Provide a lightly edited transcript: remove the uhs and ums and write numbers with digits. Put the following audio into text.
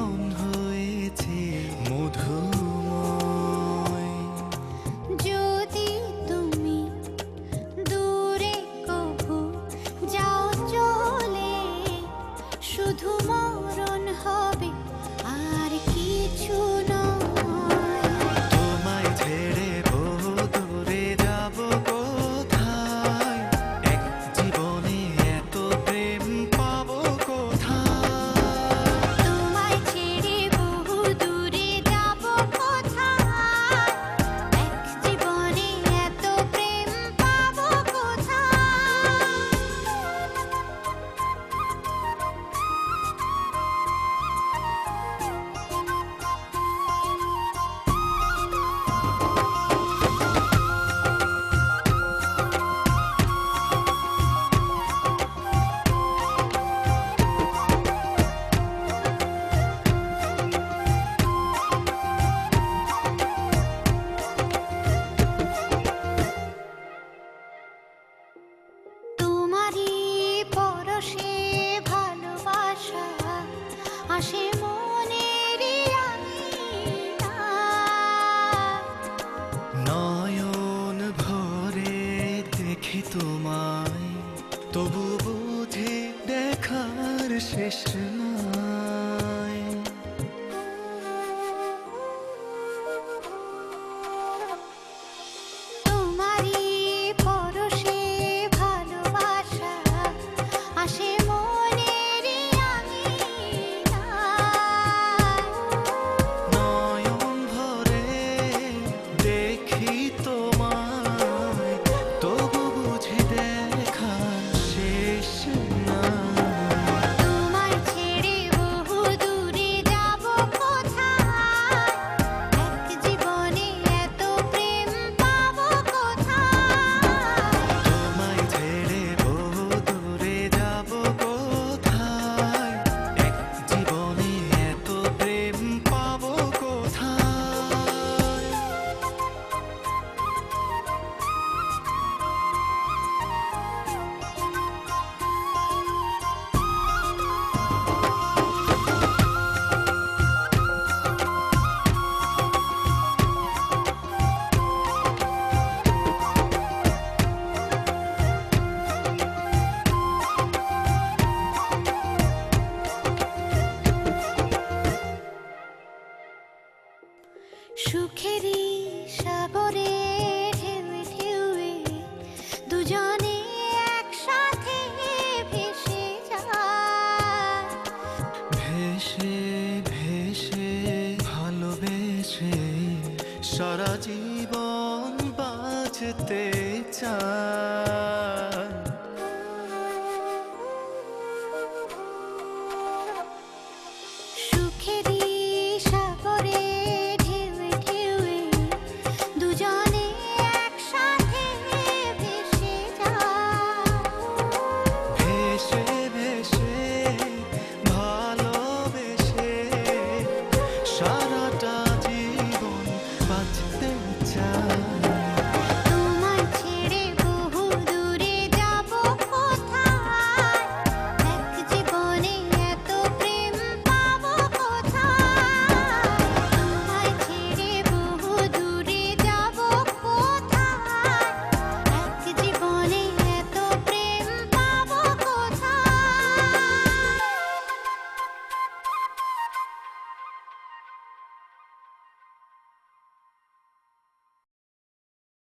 মন হয়েছে মধুময়। যদি তুমি দূরে কভু যাও চলে, শুধু মরণ হবে আর কিছু নয়। তোমায় ছেড়ে বহু দূরে যাব কোথায়, এক জীবনে এত প্রেম পাবো কোথায়। তোমায় ছেড়ে বহু দূরে যাব কোথায়, এক জীবনে এত প্রেম পাবো কোথায়। তোমারই পরশে ভালোবাসা আসে মনেরই আঙিনায়। নয়ন ভরে দেখি তোমায়, তবু বুঝি দেখার শেষ নাই। তোমারই পরশে ভালোবাসা আসে মনেরই আঙিনায়। নয়ন ভরে দেখি তোমায়, তবু বুঝি দেখার শেষ নাই। তোমায় ছেড়ে বহু দূরে যাব কোথায়, এক জীবনে এত প্রেম পাবো কোথায়। তোমায় ছেড়ে বহু দূরে যাব কোথায়, এক জীবনে এত প্রেম পাবো কোথায়। সুখেরই সাগরে ঢেউয়ে ঢেউয়ে দুজনে একসাথে ভেসে যায়। ভেসে ভেসে ভালোবেসে সারা জীবন বাঁচতে চাই। সুখেরই সাগরে ঢেউয়ে ঢেউয়ে দুজনে একসাথে ভেসে যায়। ভেসে ভেসে ভালোবেসে সারা